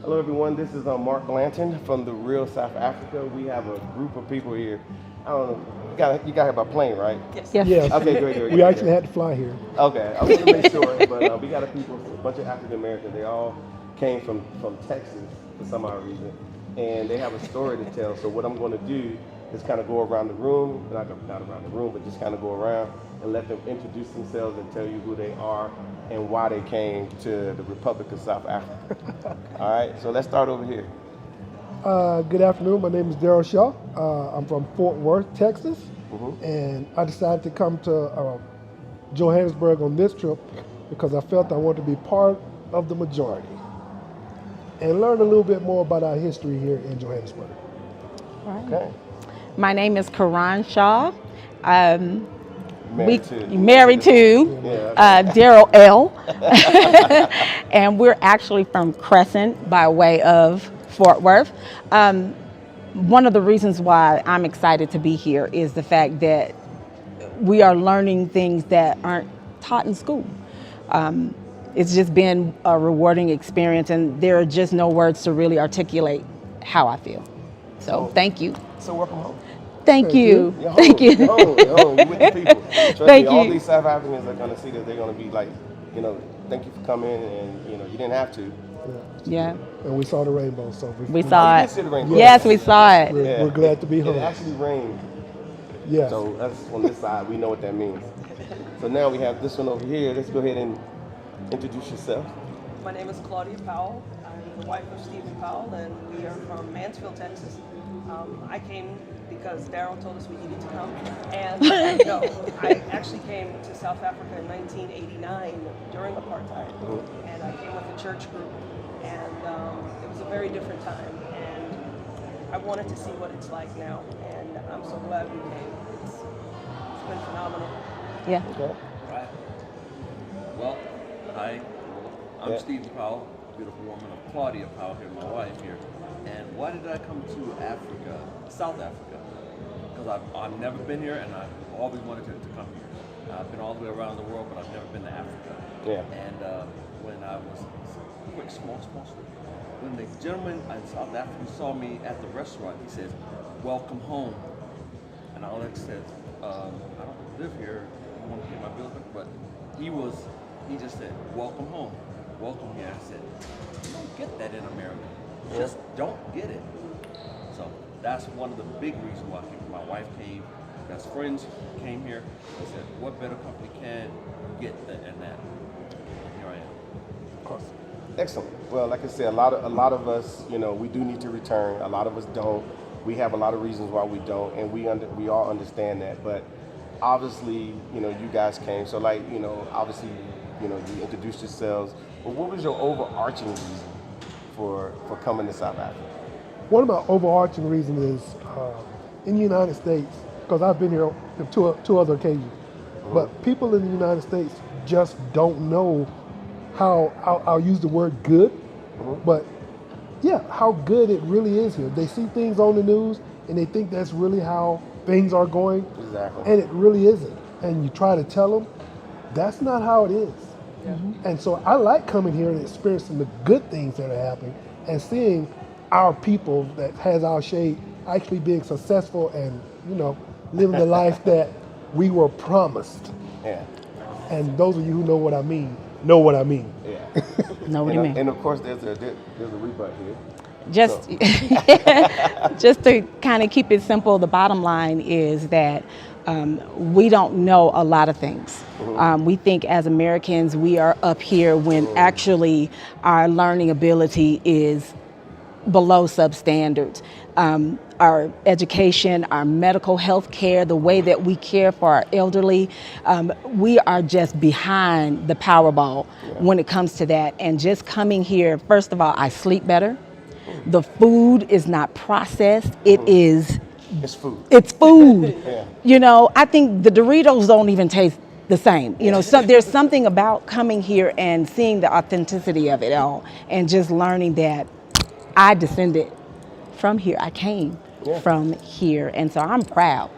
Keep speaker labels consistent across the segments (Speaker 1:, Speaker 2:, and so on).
Speaker 1: Hello everyone, this is Mark Blanton from the Real South Africa. We have a group of people here. I don't know, you got here by plane, right?
Speaker 2: Yes.
Speaker 3: Yes.
Speaker 1: Okay, great.
Speaker 3: We actually had to fly here.
Speaker 1: Okay, I want to make sure, but we got a bunch of African Americans. They all came from Texas for some odd reason, and they have a story to tell. So what I'm going to do is kind of go around the room, not around the room, but just kind of go around and let them introduce themselves and tell you who they are and why they came to the Republic of South Africa. All right, so let's start over here.
Speaker 3: Good afternoon. My name is Daryl Shaw. I'm from Fort Worth, Texas, and I decided to come to Johannesburg on this trip because I felt I wanted to be part of the majority and learn a little bit more about our history here in Johannesburg.
Speaker 2: Right.
Speaker 1: Okay.
Speaker 2: My name is Karan Shaw.
Speaker 1: Married
Speaker 2: to Daryl L. And we're actually from Crescent by way of Fort Worth. One of the reasons why I'm excited to be here is the fact that we are learning things that aren't taught in school. It's just been a rewarding experience, and there are just no words to really articulate how I feel. So thank you.
Speaker 1: So welcome home.
Speaker 2: Thank you.
Speaker 1: Thank you. You with the people. Trust
Speaker 2: Thank
Speaker 1: me,
Speaker 2: you.
Speaker 1: all these South Africans are going to see that. They're going to be like, thank you for coming, and you didn't have to.
Speaker 2: Yeah.
Speaker 3: And we saw the rainbow, so
Speaker 2: We saw
Speaker 1: You
Speaker 2: it.
Speaker 1: did see the rainbow.
Speaker 2: Yes, we saw it.
Speaker 3: we're glad to be home.
Speaker 1: It actually rained.
Speaker 3: Yes.
Speaker 1: So that's on this side. We know what that means. So now we have this one over here. Let's go ahead and introduce yourself.
Speaker 4: My name is Claudia Powell. I'm the wife of Stephen Powell, and we are from Mansfield, Texas. I came because Daryl told us we needed to come, and no, I actually came to South Africa in 1989 during apartheid, and I came with a church group, and it was a very different time, and I wanted to see what it's like now, and I'm so glad we came. It's been phenomenal.
Speaker 2: Yeah.
Speaker 1: Okay.
Speaker 5: Right. Well, hi. I'm Stephen Powell, beautiful woman of Claudia Powell here, my wife here. And why did I come to Africa, South Africa? Because I've never been here, and I've always wanted to come here. I've been all the way around the world, but I've never been to Africa.
Speaker 1: Yeah.
Speaker 5: And when I was small story. When the gentleman in South Africa saw me at the restaurant, he says, "Welcome home." And I said, "I don't live here. I want to pay my bills," but he just said, "Welcome home, welcome here." I said, "You don't get that in America. Just don't get it." So that's one of the big reasons why my wife came. Best friends came here. I said, "What better company can you get than that?" And here I am.
Speaker 1: Awesome. Excellent. Well, like I said, a lot of us, we do need to return. A lot of us don't. We have a lot of reasons why we don't, and we all understand that. But obviously, you guys came. So, obviously, you introduced yourselves. But what was your overarching reason for coming to South Africa?
Speaker 3: One of my overarching reasons is in the United States, because I've been here on two other occasions, but people in the United States just don't know how, I'll use the word good, but yeah, how good it really is here. They see things on the news and they think that's really how things are going.
Speaker 1: Exactly.
Speaker 3: And it really isn't. And you try to tell them, that's not how it is. And so I like coming here and experiencing the good things that are happening and seeing our people that has our shade actually being successful and, living the life that we were promised.
Speaker 1: Yeah.
Speaker 3: And those of you who know what I mean, know what I mean.
Speaker 1: Yeah.
Speaker 2: Know what you mean.
Speaker 1: And of course, there's a rebut here.
Speaker 2: Just, just to kind of keep it simple, the bottom line is that we don't know a lot of things. We think as Americans we are up here when actually our learning ability is below substandards. Our education, our medical health care, the way that we care for our elderly, we are just behind the Powerball when it comes to that. And just coming here, first of all, I sleep better. The food is not processed. It's
Speaker 1: food.
Speaker 2: It's food. I think the Doritos don't even taste the same. So there's something about coming here and seeing the authenticity of it all and just learning that I descended from here. I came from here. And so I'm proud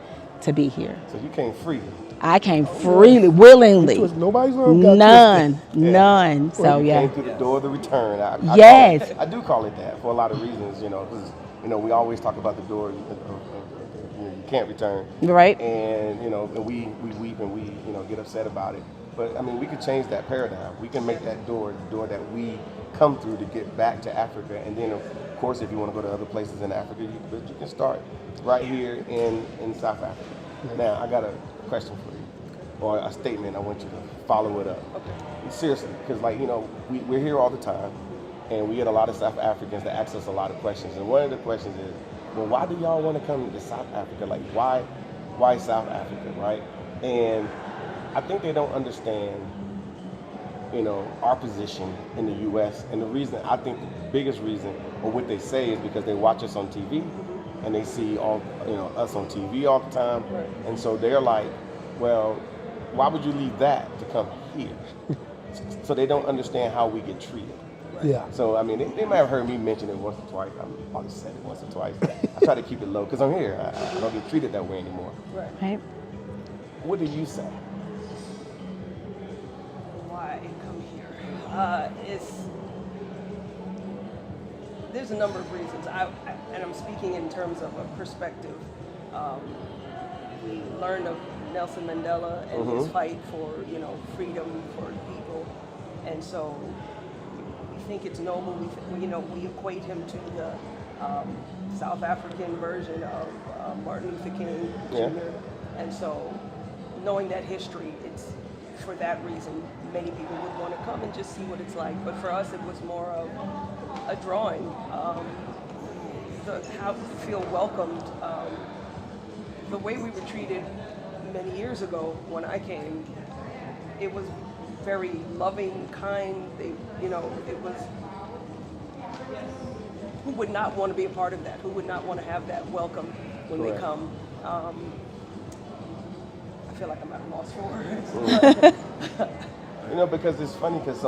Speaker 2: to be here.
Speaker 1: So you came free.
Speaker 2: I came freely, willingly.
Speaker 3: Nobody's arm got twisted.
Speaker 2: None. So
Speaker 1: You
Speaker 2: yeah.
Speaker 1: came through the door of the return.
Speaker 2: Yes.
Speaker 1: I do call it that for a lot of reasons, because we always talk about the door you can't return.
Speaker 2: Right.
Speaker 1: And and we weep and we get upset about it. But I mean, we could change that paradigm. We can make that door the door that we come through to get back to Africa. And then, of course, if you want to go to other places in Africa, you can start right here in South Africa. Now, I got a question for you, or a statement. I want you to follow it up.
Speaker 4: Okay.
Speaker 1: Seriously, because we're here all the time, and we get a lot of South Africans that ask us a lot of questions. And one of the questions is, well, why do y'all want to come to South Africa? Like, why South Africa, right? And I think they don't understand, our position in the U.S. And the reason, I think the biggest reason, or what they say, is because they watch us on TV, and they see us on TV all the time, and so they're like, well, why would you leave that to come here? So they don't understand how we get treated.
Speaker 3: Yeah.
Speaker 1: So I mean, they might have heard me mention it once or twice. I probably said it once or twice. I try to keep it low because I'm here. I don't get treated that way anymore.
Speaker 2: Right.
Speaker 1: What do you say?
Speaker 4: Why come here? There's a number of reasons. And I'm speaking in terms of a perspective. We learned of Nelson Mandela and his fight for freedom for people, and so we think it's noble. We equate him to the South African version of Martin Luther King Jr. And so, knowing that history, it's for that reason many people would want to come and just see what it's like. But for us, it was more of a drawing, how to feel welcomed. The way we were treated many years ago when I came, it was very loving, kind. It was. Who would not want to be a part of that? Who would not want to have that welcome when they come? I feel like I'm at a loss for words.
Speaker 1: Because it's funny because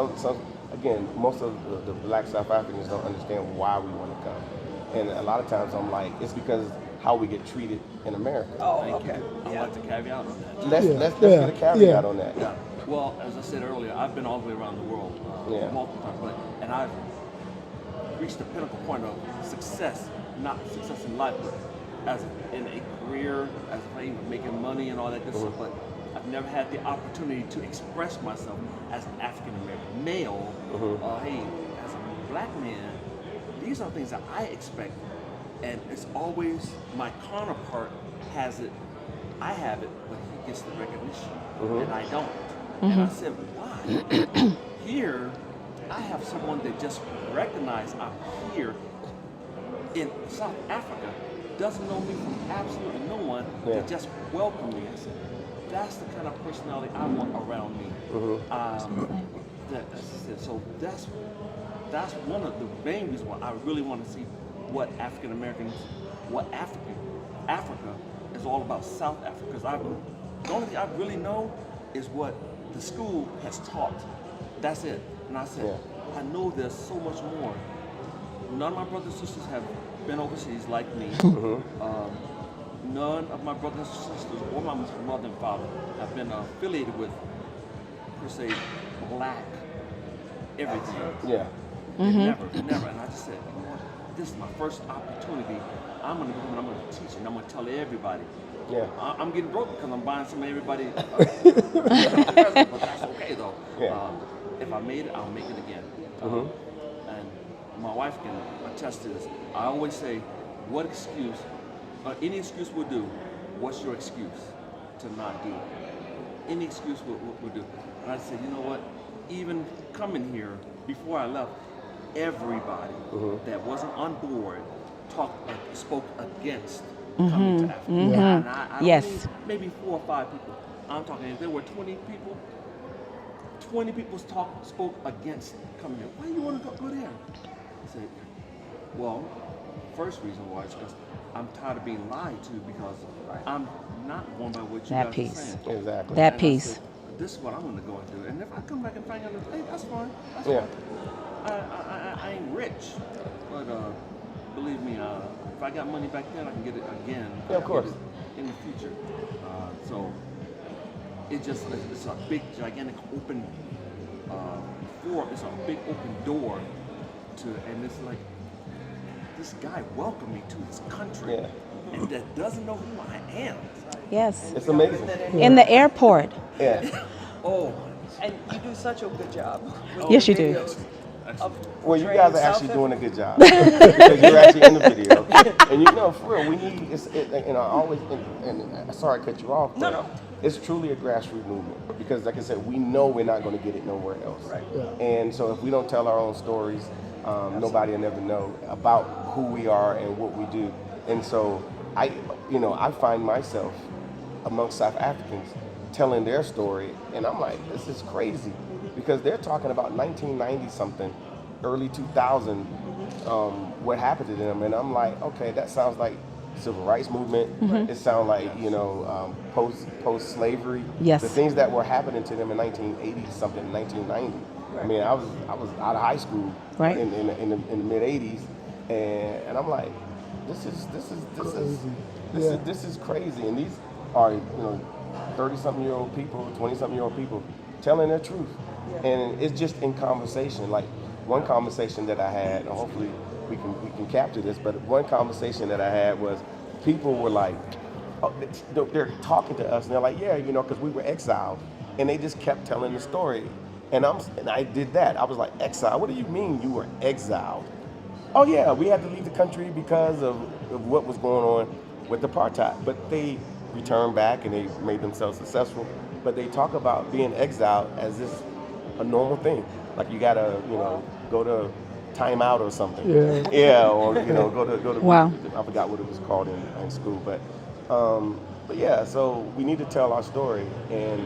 Speaker 1: again, most of the Black South Africans don't understand why we want to come, and a lot of times I'm like, it's because how we get treated in America.
Speaker 4: Oh,
Speaker 5: Thank
Speaker 4: okay.
Speaker 5: you. I'd like to caveat on that.
Speaker 1: Let's get a caveat on that.
Speaker 5: Yeah. Well, as I said earlier, I've been all the way around the world multiple times, and I've reached the pinnacle point of success, not success in life, but as in a career, as even making money and all that good stuff. But I've never had the opportunity to express myself as an African American male. Hey, as a black man, these are things that I expect, and it's always my counterpart has it. I have it, but he gets the recognition, and I don't. And I said, why? Here, I have someone that just recognizes I'm here in South Africa, doesn't know me from absolutely no one, that just welcomed me. I said, that's the kind of personality I want around me. So that's one of the main reasons why I really want to see what African Americans, Africa is all about. South Africa, because the only thing I really know is what the school has taught. That's it. And I said, I know there's so much more. None of my brothers and sisters have been overseas like me. None of my brothers and sisters or my mother and father have been affiliated with, per se, black everything.
Speaker 1: Yeah.
Speaker 5: Never. And I just said, you know what? This is my first opportunity. I'm going to go and I'm going to teach and I'm going to tell everybody.
Speaker 1: Yeah.
Speaker 5: I'm getting broke because I'm buying some of everybody. But that's okay though.
Speaker 1: Yeah.
Speaker 5: If I made it, I'll make it again. And my wife can attest to this. I always say, what excuse, any excuse will do. What's your excuse to not do it? Any excuse will do. And I said, you know what? Even coming here, before I left, everybody that wasn't on board spoke against coming to Africa. And I don't mean maybe 4 or 5 people. I'm talking, if there were 20 people, 20 people spoke against coming here. Why do you want to go there? I said, well, first reason why is because I'm tired of being lied to, because I'm not going by what you
Speaker 2: That
Speaker 5: guys
Speaker 2: piece.
Speaker 5: are saying.
Speaker 1: Exactly.
Speaker 2: That
Speaker 5: And I
Speaker 2: piece.
Speaker 5: said, this is what I'm going to go and do. And if I come back and find out, hey, that's fine. That's
Speaker 1: Yeah.
Speaker 5: fine. I ain't rich, but believe me, if I got money back then, I can get it again.
Speaker 1: Yeah, of course.
Speaker 5: Get it in the future. So it's a big, gigantic open forum. It's a big open door and it's like, this guy welcomed me to his country, and that doesn't know who I am.
Speaker 2: Yes.
Speaker 1: It's amazing.
Speaker 2: In the airport.
Speaker 1: Yeah.
Speaker 5: Oh,
Speaker 4: And you do such a good job. With
Speaker 2: Yes,
Speaker 4: your
Speaker 2: you do.
Speaker 4: videos of
Speaker 1: Well, you
Speaker 4: portraying
Speaker 1: guys are
Speaker 4: South
Speaker 1: actually doing a
Speaker 4: Africa.
Speaker 1: good job because you're actually in the video, and you know, for real, we need. And I always, and sorry to cut you off, but
Speaker 4: No.
Speaker 1: it's truly a grassroots movement because, like I said, we know we're not going to get it nowhere else.
Speaker 4: Right.
Speaker 3: Yeah.
Speaker 1: And so, if we don't tell our own stories, nobody will never know about who we are and what we do. And so, I find myself amongst South Africans telling their story, and I'm like, this is crazy because they're talking about 1990 something, early 2000, what happened to them, and I'm like, okay, that sounds like civil rights movement. It sounds like post slavery.
Speaker 2: Yes.
Speaker 1: The things that were happening to them in 1980 something, 1990. I mean, I was out of high school
Speaker 2: Right.
Speaker 1: in the mid 80s, and I'm like, this is
Speaker 3: Yeah.
Speaker 1: this is crazy, and these are 30-something-year-old people, 20-something-year-old people telling their truth, and it's just in conversation. Like one conversation that I had, and hopefully we can capture this, but one conversation that I had was people were like, they're talking to us, and they're like, yeah, because we were exiled, and they just kept telling the story, and I did that. I was like, exile? What do you mean you were exiled? Oh yeah, we had to leave the country because of what was going on with apartheid, but they returned back and they made themselves successful. But they talk about being exiled as this a normal thing, like you gotta go to timeout or something.
Speaker 3: Yeah.
Speaker 1: Or go to.
Speaker 2: Wow.
Speaker 1: I forgot what it was called in school, but yeah. So we need to tell our story, and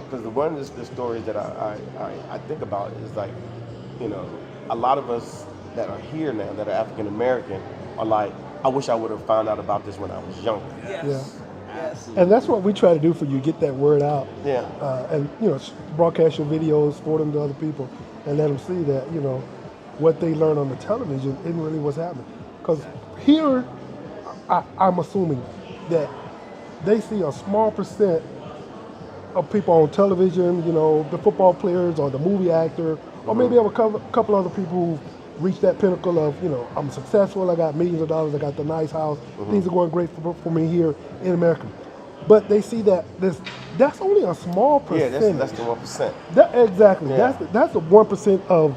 Speaker 1: because one of the stories that I think about is like, a lot of us that are here now that are African American are like, I wish I would have found out about this when I was younger.
Speaker 4: Yes. Yes.
Speaker 3: And that's what we try to do for you, get that word out.
Speaker 1: Yeah.
Speaker 3: And broadcast your videos, forward them to other people, and let them see that, what they learn on the television isn't really what's happening. Because here, I'm assuming that they see a small percent of people on television, the football players or the movie actor, or maybe a couple other people who reach that pinnacle of, I'm successful, I got millions of dollars, I got the nice house, things are going great for me here in America. But they see that that's only a small percentage.
Speaker 1: Yeah, that's the 1%.
Speaker 3: Exactly.
Speaker 1: Yeah.
Speaker 3: That's the 1% of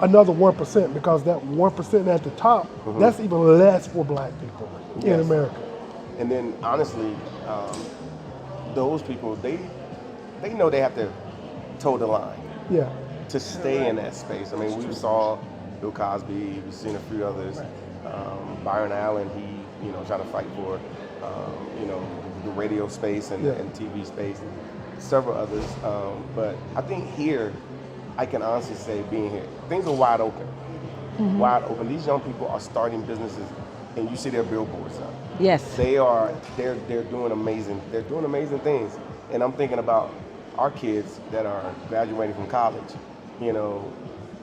Speaker 3: another 1%, because that 1% at the top, that's even less for black people in
Speaker 1: Yes.
Speaker 3: America.
Speaker 1: And then honestly, those people, they know they have to toe the line
Speaker 3: Yeah.
Speaker 1: to stay in that space. I mean, we saw Bill Cosby, we've seen a few others. Byron Allen, he trying to fight for the radio space and TV space, and several others. But I think here, I can honestly say, being here, things are wide open. Wide open. These young people are starting businesses, and you see their billboards up.
Speaker 2: Yes.
Speaker 1: They're doing amazing. They're doing amazing things. And I'm thinking about our kids that are graduating from college.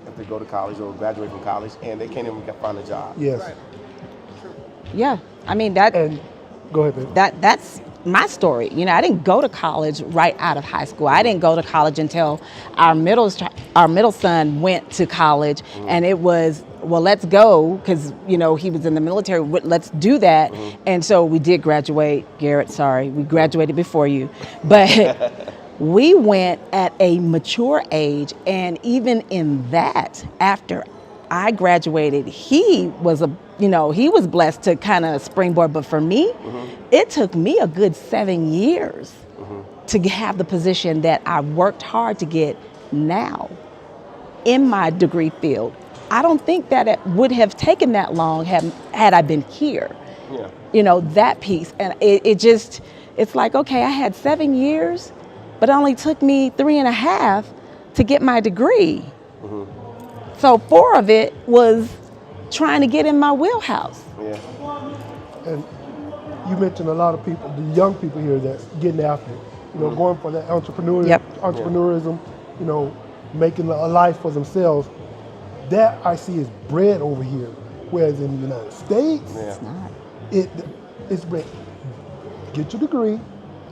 Speaker 1: If they go to college or graduate from college, and they can't even find a job.
Speaker 3: Yes.
Speaker 4: Right.
Speaker 2: Yeah. I mean, that
Speaker 3: And go ahead, baby.
Speaker 2: that's my story. I didn't go to college right out of high school. I didn't go to college until our middle son went to college, and it was, well, let's go, because he was in the military. Let's do that. And so we did graduate. Garrett, sorry, we graduated before you, but we went at a mature age, and even in that, after I graduated, he was blessed to kind of springboard. But for me, it took me a good 7 years to have the position that I worked hard to get now in my degree field. I don't think that it would have taken that long had I been here.
Speaker 1: Yeah.
Speaker 2: That piece. And it's like, okay, I had 7 years, but it only took me 3.5 to get my degree. So 4 of it was trying to get in my wheelhouse.
Speaker 1: Yeah.
Speaker 3: And you mentioned a lot of people, the young people here that's getting after it, going for that entrepreneurism, making a life for themselves. That I see is bread over here, whereas in the United States,
Speaker 2: It's not.
Speaker 3: it's bread. Get your degree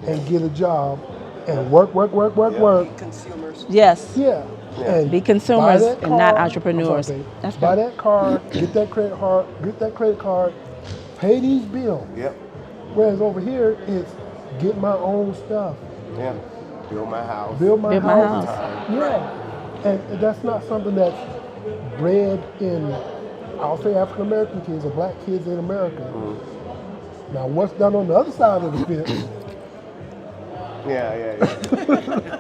Speaker 3: and get a job, and work.
Speaker 1: Yeah.
Speaker 4: Consumers.
Speaker 2: Yes.
Speaker 3: Yeah. And
Speaker 2: Be
Speaker 3: buy
Speaker 2: consumers
Speaker 3: that
Speaker 2: and not
Speaker 3: car.
Speaker 2: entrepreneurs.
Speaker 3: I'm sorry,
Speaker 2: That's
Speaker 3: buy
Speaker 2: good.
Speaker 3: that car, get that credit card, pay these bills.
Speaker 1: Yep.
Speaker 3: Whereas over here, it's get my own stuff,
Speaker 1: Yeah. Build my house.
Speaker 3: build my
Speaker 2: Build my
Speaker 3: house.
Speaker 2: house.
Speaker 3: Yeah. And that's not something that's bred in, I'll say, African American kids or black kids in America. Now, what's done on the other side of the fence?
Speaker 1: Yeah.
Speaker 2: It-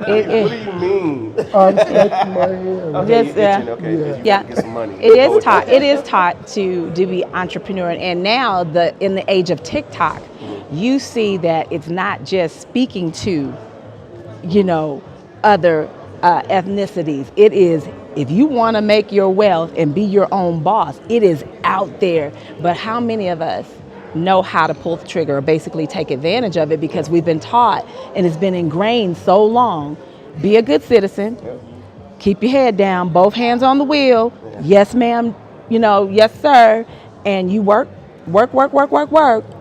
Speaker 1: What do you mean?
Speaker 3: I'm scratching my head.
Speaker 1: Okay,
Speaker 2: Yes,
Speaker 1: you're itching.
Speaker 2: yeah.
Speaker 1: Okay,
Speaker 3: Yeah.
Speaker 1: you
Speaker 2: Yeah,
Speaker 1: gotta get some money.
Speaker 2: it is taught. It is taught to be entrepreneur, and now in the age of TikTok, you see that it's not just speaking to, other ethnicities. It is, if you want to make your wealth and be your own boss, it is out there. But how many of us know how to pull the trigger or basically take advantage of it because we've been taught and it's been ingrained so long? Be a good citizen.
Speaker 1: Yep.
Speaker 2: Keep your head down, both hands on the wheel. Yes, ma'am. Yes, sir. And you work,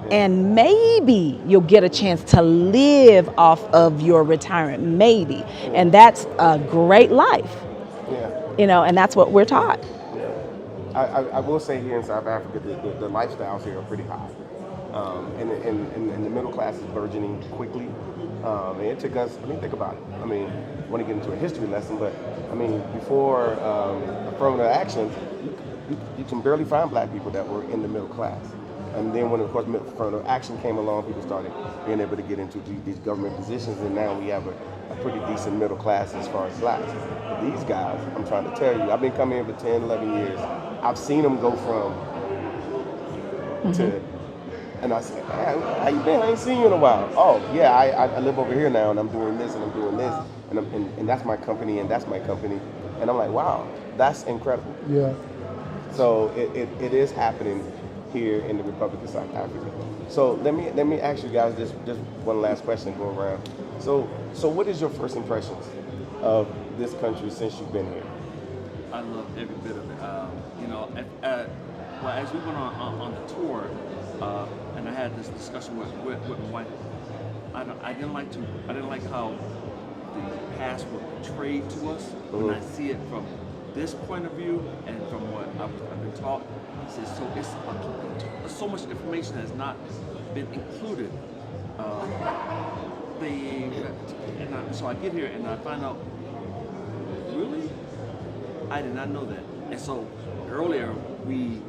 Speaker 2: and maybe you'll get a chance to live off of your retirement. Maybe, and that's a great life.
Speaker 1: Yeah.
Speaker 2: And that's what we're taught.
Speaker 1: I will say here in South Africa, the lifestyles here are pretty high. And the middle class is burgeoning quickly. And it took us, think about it. I want to get into a history lesson, but before affirmative action, you can barely find black people that were in the middle class. And then when, of course, affirmative action came along, people started being able to get into these government positions, and now we have a pretty decent middle class as far as blacks. But these guys, I'm trying to tell you, I've been coming here for 10, 11 years. I've seen them go from to, and I said, hey, how you been? I ain't seen you in a while. Oh, yeah, I live over here now, and I'm doing this, and I'm doing this, and that's my company, and that's my company. And I'm like, wow, that's incredible.
Speaker 3: Yeah.
Speaker 1: So it is happening here in the Republic of South Africa. So let me ask you guys just one last question, go around. So what is your first impressions of this country since you've been here?
Speaker 5: I love every bit of it. As we went on the tour, and I had this discussion with my wife, I didn't like how the past were portrayed to us. When I see it from this point of view and from what I've been taught, it's so much information has not been included. So I get here and I find out, really? I did not know that. And so earlier we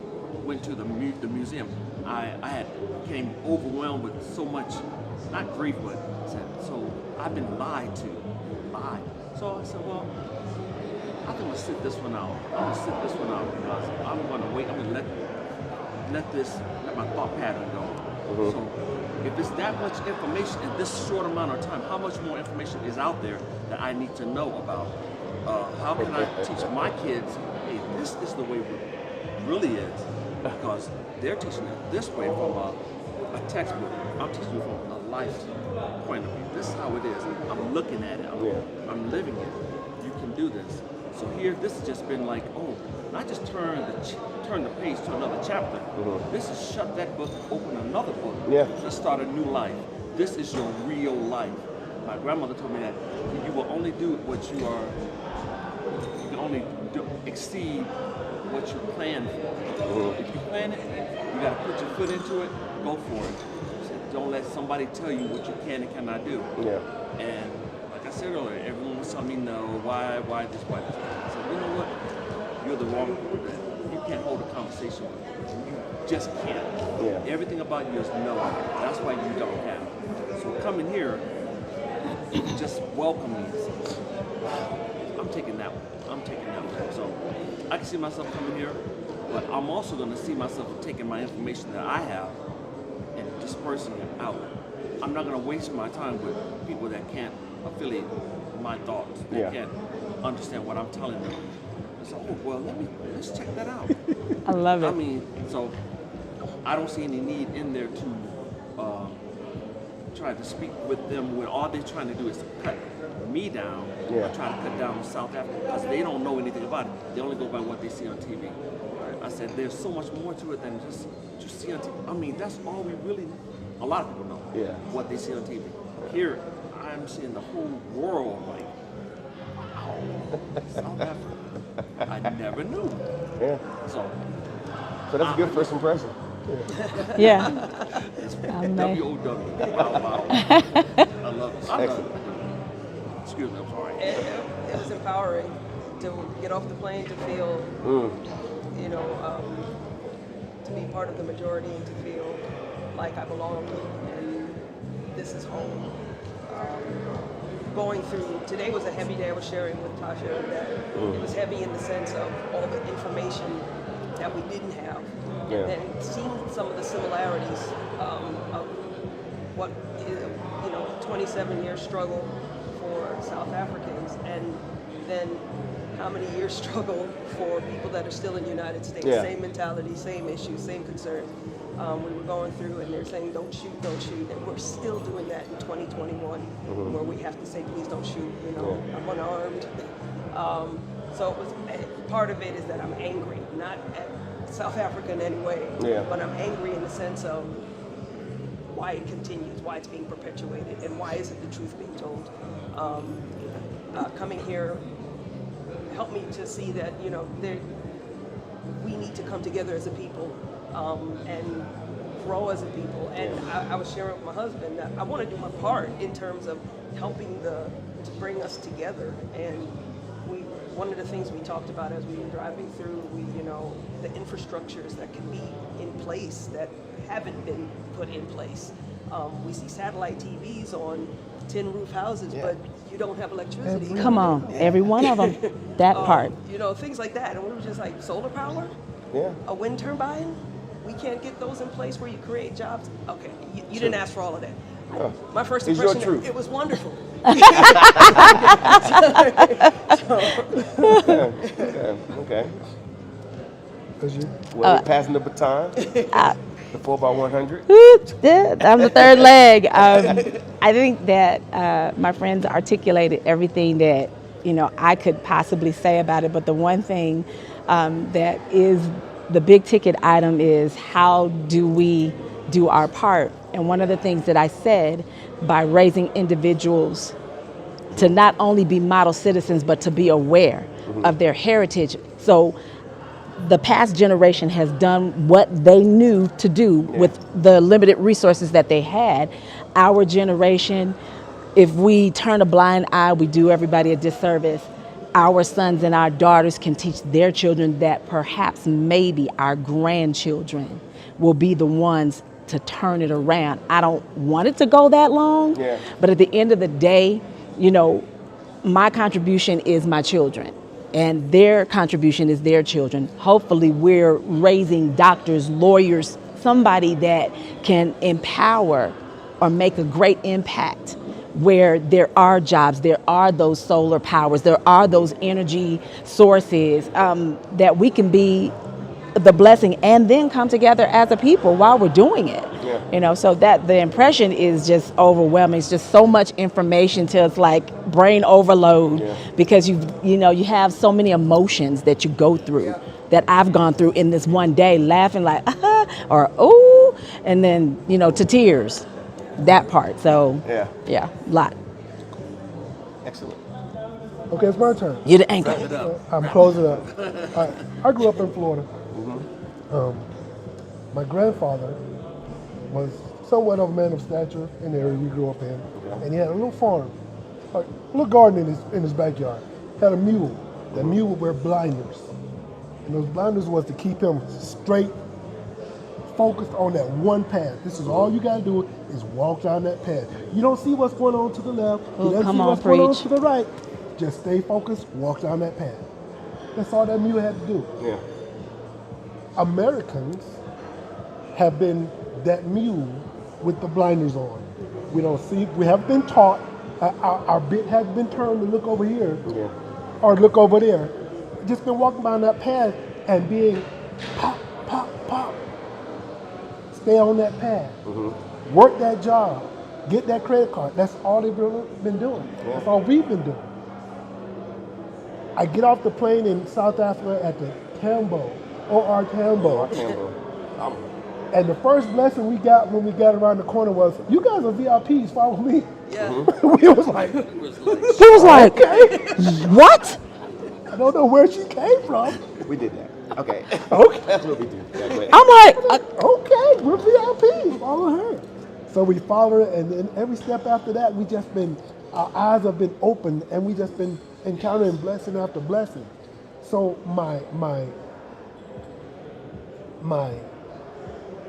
Speaker 5: went to the museum. I became overwhelmed with so much, not grief, but said, so I've been lied to. So I said, well, I'm gonna sit this one out. Because I'm gonna wait. I'm gonna let my thought pattern go. So if it's that much information in this short amount of time, how much more information is out there that I need to know about? How can I teach my kids, hey, this is the way it really is? Because they're teaching it this way from a textbook. I'm teaching you from a life point of view. This is how it is. I'm looking at it. I'm living it. You can do this. So here, this has just been like, not just turn the page to another chapter. This is shut that book, open another book. Let's start a new life. This is your real life. My grandmother told me that you will only do what you are. You can only exceed what you plan for. If you plan it, you got to put your foot into it. Go for it. She said, don't let somebody tell you what you can and cannot do. And like I said earlier, everyone was telling me no. Why this? Why this? I said, you know what? You're the wrong people. You can't hold a conversation with. You just can't. Everything about you is no. That's why you don't have. So coming here, just welcome me. I'm taking that one. So I can see myself coming here, but I'm also going to see myself taking my information that I have and dispersing it out. I'm not going to waste my time with people that can't affiliate my thoughts. They can't understand what I'm telling them. So, let's check that out.
Speaker 2: I love it.
Speaker 5: So I don't see any need in there to try to speak with them when all they're trying to do is to cut me down or try to cut down South Africa because they don't know anything about it. They only go by what they see on TV. I said there's so much more to it than just see on TV. That's all we really, a lot of people know, what they see on TV. Here, time seeing the whole world. Like, wow, South Africa. I never knew.
Speaker 1: Yeah.
Speaker 5: So
Speaker 1: So that's a good first impression.
Speaker 2: Yeah.
Speaker 5: it's
Speaker 2: Amazing.
Speaker 5: W-O-W. Wow, wow. I love it.
Speaker 1: Excellent.
Speaker 5: Excuse me, I'm sorry.
Speaker 4: It was empowering to get off the plane, to feel, you know, to be part of the majority and to feel like I belong and this is home. Going through, today was a heavy day. I was sharing with Tasha that it was heavy in the sense of all the information that we didn't have.
Speaker 1: Yeah.
Speaker 4: And then seeing some of the similarities of what is, 27-year struggle for South Africans, and then how many years struggle for people that are still in the United States.
Speaker 1: Yeah.
Speaker 4: Same mentality, same issues, same concerns. We were going through and they're saying don't shoot, and we're still doing that in 2021 where we have to say please don't shoot, I'm unarmed. So it was, part of it is that I'm angry, not at South Africa in any way, but I'm angry in the sense of why it continues, why it's being perpetuated, and why isn't the truth being told. Coming here helped me to see that, we need to come together as a people and grow as a people. And I was sharing with my husband that I want to do my part in terms of helping to bring us together. And one of the things we talked about as we were driving through, the infrastructures that can be in place that haven't been put in place. We see satellite TVs on tin roof houses, but you don't have electricity.
Speaker 2: Come on, every one of them. That part.
Speaker 4: Things like that. And we were just like, solar power?
Speaker 1: Yeah.
Speaker 4: A wind turbine? We can't get those in place where you create jobs? Okay, you didn't ask for all of that. My first
Speaker 1: It's your
Speaker 4: impression,
Speaker 1: truth.
Speaker 4: it was wonderful.
Speaker 1: Okay.
Speaker 3: Because you,
Speaker 1: Well, we're passing the baton. The 4x100.
Speaker 2: I'm the third leg. I think that my friends articulated everything that I could possibly say about it. But the one thing that is the big ticket item is how do we do our part? And one of the things that I said, by raising individuals to not only be model citizens, but to be aware of their heritage. So the past generation has done what they knew to do with the limited resources that they had. Our generation, if we turn a blind eye, we do everybody a disservice. Our sons and our daughters can teach their children that perhaps maybe our grandchildren will be the ones to turn it around. I don't want it to go that long, but at the end of the day, my contribution is my children. And their contribution is their children. Hopefully we're raising doctors, lawyers, somebody that can empower or make a great impact where there are jobs, there are those solar powers, there are those energy sources that we can be the blessing and then come together as a people while we're doing it. So that the impression is just overwhelming. It's just so much information till it's like brain overload because you have so many emotions that you go through that I've gone through in this one day, laughing like or ooh, and then to tears. That part. So a lot.
Speaker 1: Excellent.
Speaker 3: okay, it's my turn.
Speaker 2: You're the anchor.
Speaker 3: I'm closing up. I grew up in Florida. My grandfather was somewhat of a man of stature in the area we grew up in, and he had a little farm, a little garden in his backyard. Had a mule. That mule would wear blinders, and those blinders was to keep him straight, focused on that one path. This is all you gotta do is walk down that path. You don't see what's going on to the left. You don't see what's going on to the right. Just stay focused, walk down that path. That's all that mule had to do. Americans have been that mule with the blinders on. We don't see, we haven't been taught, our bit has been turned to look over here or look over there. Just been walking down that path and being pop, pop, pop. Stay on that path. Work that job. Get that credit card. That's all they've been doing. That's all we've been doing. I get off the plane in South Africa at the Tambo, O.R. Tambo. And the first blessing we got when we got around the corner was, you guys are VIPs, follow me.
Speaker 4: Yeah.
Speaker 3: We was like,
Speaker 5: It was like,
Speaker 2: He was like, what?
Speaker 3: I don't know where she came from.
Speaker 1: We did that. Okay.
Speaker 3: Okay.
Speaker 1: That's what we do. Yeah, go ahead.
Speaker 2: I'm like,
Speaker 3: Okay, we're VIP. Follow her. So we follow her, and then every step after that, our eyes have been opened, and we just been encountering blessing after blessing. So my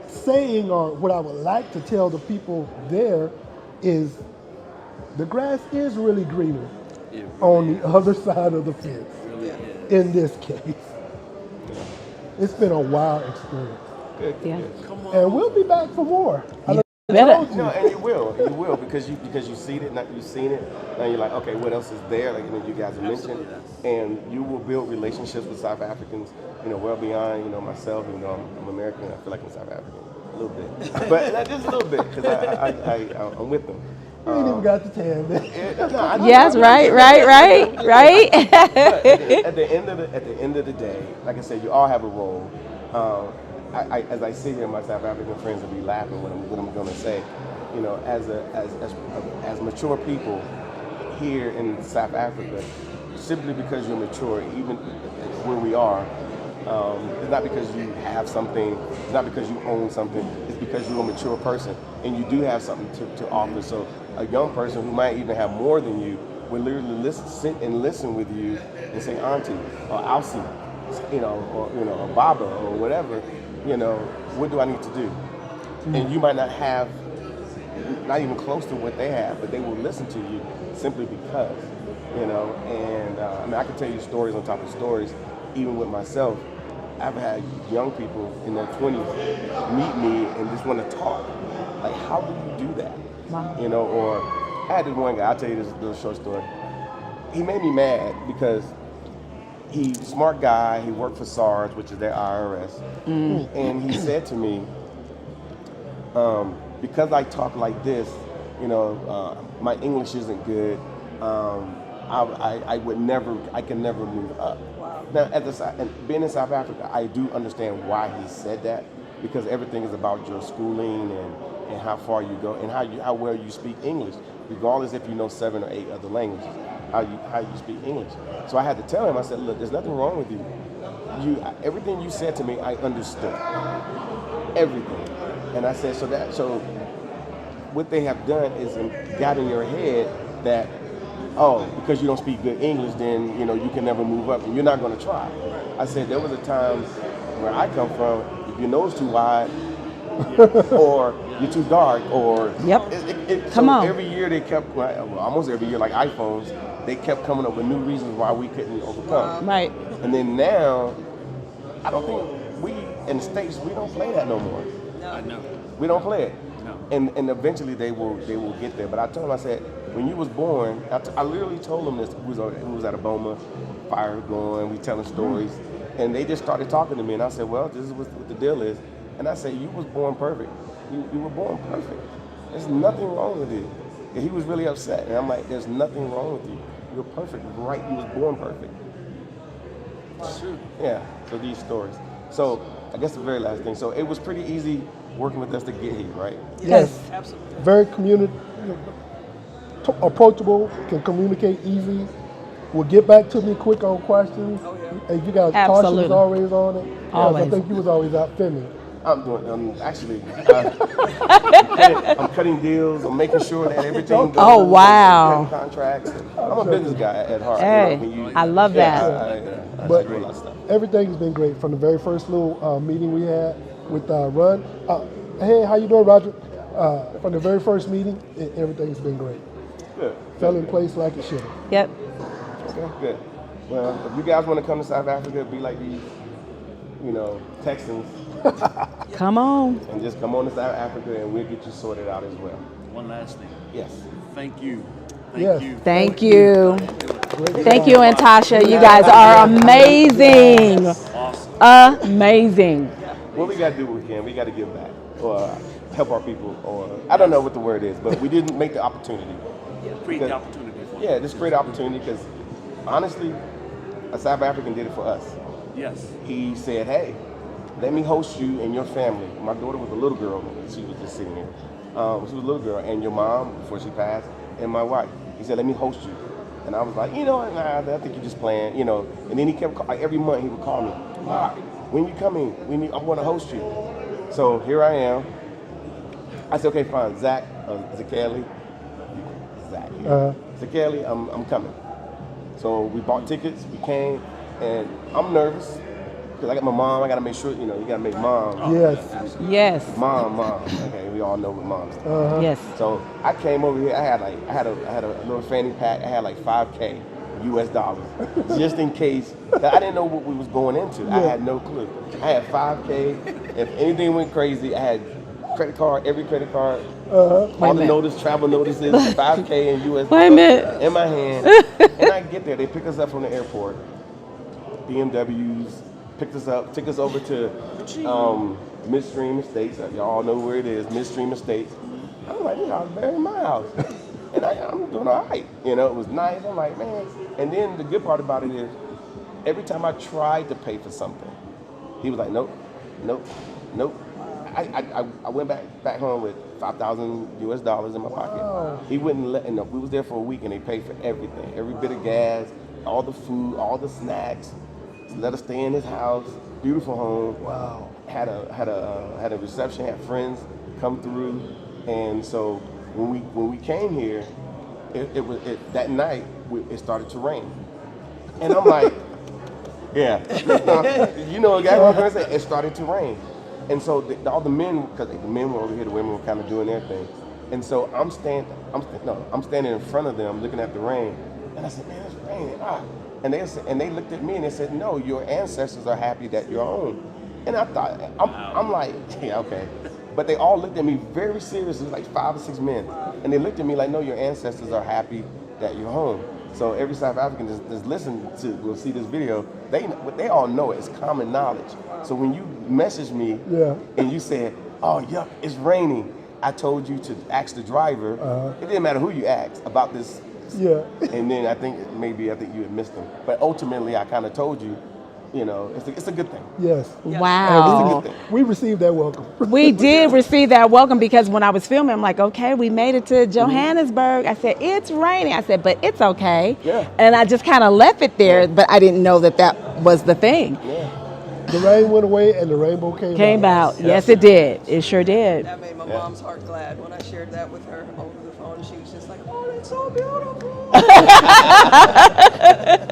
Speaker 3: saying, or what I would like to tell the people there, is the grass is really greener
Speaker 5: it
Speaker 3: on the other side of the fence.
Speaker 5: really is.
Speaker 3: In this case, it's been a wild experience,
Speaker 1: Good.
Speaker 2: Yeah.
Speaker 1: Good.
Speaker 5: Come on.
Speaker 3: and we'll be back for more.
Speaker 2: better.
Speaker 1: No, and you will because you see it, not you've seen it. Now you're like, okay, what else is there? Like you guys have mentioned, and you will build relationships with South Africans. Well beyond myself. I'm American. I feel like I'm South African a little bit, but not just a little bit because I'm with them.
Speaker 3: We ain't even got the tan, man.
Speaker 2: Yes, right.
Speaker 1: At the end of the day, like I said, you all have a role. As I sit here, my South African friends will be laughing what I'm going to say. As mature people here in South Africa, simply because you're mature, even where we are, it's not because you have something, it's not because you own something, it's because you're a mature person and you do have something to offer. So a young person who might even have more than you will literally sit and listen with you and say, Auntie, or Alcy, or Baba, or whatever, what do I need to do? And you might not have, not even close to what they have, but they will listen to you simply because, and I can tell you stories on top of stories, even with myself. I've had young people in their 20s meet me and just want to talk. Like, how do you do that?
Speaker 2: Wow.
Speaker 1: Or I had this one guy, I'll tell you this little short story. He made me mad because he's a smart guy, he worked for SARS, which is their IRS, and he said to me, because I talk like this, my English isn't good, I can never move up.
Speaker 4: Wow.
Speaker 1: Now, being in South Africa, I do understand why he said that, because everything is about your schooling and how far you go and how well you speak English, regardless if you know 7 or 8 other languages, how you speak English. So I had to tell him, I said, look, there's nothing wrong with you. Everything you said to me, I understood. Everything. And I said, so what they have done is got in your head that, because you don't speak good English, then you can never move up and you're not going to try. I said there was a time where I come from, if your nose too wide, or you're too dark, or
Speaker 2: Come on.
Speaker 1: Every year they kept, almost every year, like iPhones, they kept coming up with new reasons why we couldn't overcome.
Speaker 2: Right.
Speaker 1: And then now, I don't think we in the States we don't play that no more.
Speaker 5: I know.
Speaker 1: We don't play it.
Speaker 5: No.
Speaker 1: And eventually they will get there. But I told him, I said, when you was born, I literally told them this. We was at a Boma, fire going, we telling stories, and they just started talking to me. And I said, well, this is what the deal is. And I said, you was born perfect. You were born perfect. There's nothing wrong with you. And he was really upset. And I'm like, there's nothing wrong with you. You're perfect, right? You was born perfect.
Speaker 5: Sure.
Speaker 1: Yeah, so these stories. So I guess the very last thing. So it was pretty easy working with us to get here, right?
Speaker 3: Yes.
Speaker 4: Absolutely.
Speaker 3: Very approachable, can communicate easy. Will get back to me quick on questions.
Speaker 4: Oh, yeah.
Speaker 3: And you guys, Tasha
Speaker 2: Absolutely.
Speaker 3: was always on it. Yes,
Speaker 2: Always.
Speaker 3: I think you was always out filming.
Speaker 1: I'm cutting deals. I'm making sure that everything goes.
Speaker 2: Oh, wow.
Speaker 1: Cutting contracts. I'm a business guy at heart.
Speaker 2: Hey, I love that.
Speaker 1: I
Speaker 3: But
Speaker 1: do a lot of stuff.
Speaker 3: everything's been great from the very first little meeting we had with Run. Hey, how you doing, Roger? From the very first meeting, everything's been great.
Speaker 1: Good.
Speaker 3: Fell in place like it should have.
Speaker 2: Yep.
Speaker 1: Okay, good. Well, if you guys want to come to South Africa, be like these, Texans,
Speaker 2: Come on.
Speaker 1: and just come on to South Africa, and we'll get you sorted out as well.
Speaker 5: One last thing.
Speaker 1: Yes.
Speaker 5: Thank you.
Speaker 3: Yes.
Speaker 2: Thank you.
Speaker 3: Great
Speaker 2: Thank
Speaker 3: job.
Speaker 2: you and Tasha. You guys are amazing.
Speaker 5: Awesome.
Speaker 2: Amazing.
Speaker 1: What we got to do what we can. We got to give back or help our people, or I don't know what the word is, but we didn't make the opportunity.
Speaker 5: Create the opportunity for you.
Speaker 1: Yeah, this great opportunity because honestly, a South African did it for us.
Speaker 5: Yes.
Speaker 1: He said, hey, let me host you and your family. My daughter was a little girl. She was just sitting there. She was a little girl, and your mom, before she passed, and my wife. He said, let me host you. And I was like, nah, I think you're just playing, And then he kept, like, every month he would call me, Mark, when you coming? I'm going to host you. So here I am. I said, okay, fine, Zakeli, Zach here. Zakeli, I'm coming. So we bought tickets, we came, and I'm nervous because I got my mom. I got to make sure, you got to make mom.
Speaker 3: Yes.
Speaker 2: Yes.
Speaker 1: Mom. Okay, we all know what mom's.
Speaker 2: Yes.
Speaker 1: So I came over here. I had a little fanny pack. I had like $5K US dollars, just in case. I didn't know what we was going into. I had no clue. I had $5K. If anything went crazy, I had every credit card, all the travel notices, $5K in US dollars in my hand. And I get there, they pick us up from the airport. BMWs picked us up, took us over to Midstream Estates. Y'all know where it is, Midstream Estates. I'm like, I was there in my house. And I'm doing all right. It was nice. I'm like, man. And then the good part about it is, every time I tried to pay for something, he was like, nope. I went back home with $5,000 US dollars in my pocket. Wow. He wouldn't let. We was there for a week, and they paid for everything, every bit of gas, all the food, all the snacks. Let us stay in his house, beautiful home. Wow. Had a reception, had friends come through, and so when we came here, that night it started to rain, and I'm like, yeah, exactly what I'm gonna say. It started to rain. And so all the men, because the men were over here, the women were kind of doing their thing. And so I'm standing in front of them looking at the rain. And I said, man, it's raining. And they looked at me and they said, no, your ancestors are happy that you're home. And I thought, I'm like, yeah, okay. But they all looked at me very seriously, like 5 or 6 men. And they looked at me like, no, your ancestors are happy that you're home. So every South African that's listening will see this video. They all know it. It's common knowledge. So when you message me and you said, oh, yuck, it's raining, I told you to ask the driver. It didn't matter who you asked about this. Yeah. And then I think you had missed them. But ultimately, I kind of told you, it's a good thing.
Speaker 3: Yes.
Speaker 2: Wow.
Speaker 3: We received that welcome.
Speaker 2: We did receive that welcome because when I was filming, I'm like, okay, we made it to Johannesburg. I said, it's raining. I said, but it's okay. Yeah. And I just kind of left it there, but I didn't know that was the thing.
Speaker 3: Yeah. The rain went away and the rainbow came out.
Speaker 2: Yes, it did. It sure did.
Speaker 4: That made my mom's heart glad when I shared that with her over the phone. She was just like, oh, it's so beautiful.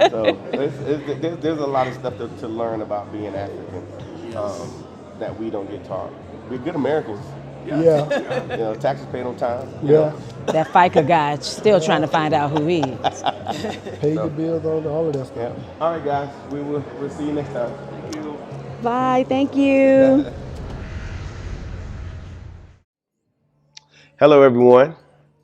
Speaker 1: So there's a lot of stuff to learn about being African that we don't get taught. We're good Americans.
Speaker 3: Yeah.
Speaker 1: Taxes paid on time.
Speaker 3: Yeah.
Speaker 2: That FICA guy still trying to find out who he is.
Speaker 3: Pay your bills on all of that stuff.
Speaker 1: Yeah. All right, guys. We'll see you next time. Thank you.
Speaker 2: Bye. Thank you.
Speaker 1: Hello, everyone.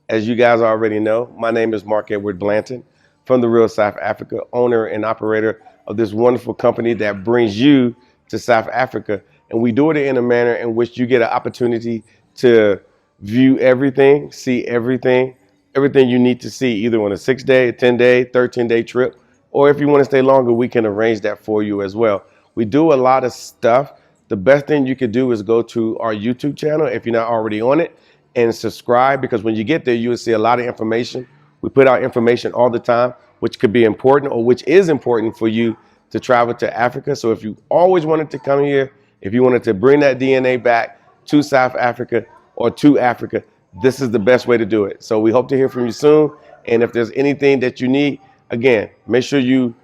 Speaker 1: As you guys already know, my name is Mark Edward Blanton from the Real South Africa, owner and operator of this wonderful company that brings you to South Africa. And we do it in a manner in which you get an opportunity to view everything, see everything you need to see, either on a 6-day, 10-day, 13-day trip, or if you want to stay longer, we can arrange that for you as well. We do a lot of stuff. The best thing you could do is go to our YouTube channel if you're not already on it and subscribe, because when you get there, you will see a lot of information. We put out information all the time, which could be important or which is important for you to travel to Africa. So if you always wanted to come here, if you wanted to bring that DNA back to South Africa or to Africa, this is the best way to do it. So we hope to hear from you soon. And if there's anything that you need, again, make sure you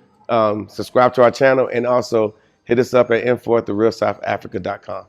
Speaker 1: subscribe to our channel and also hit us up at info@therealsouthafrica.com.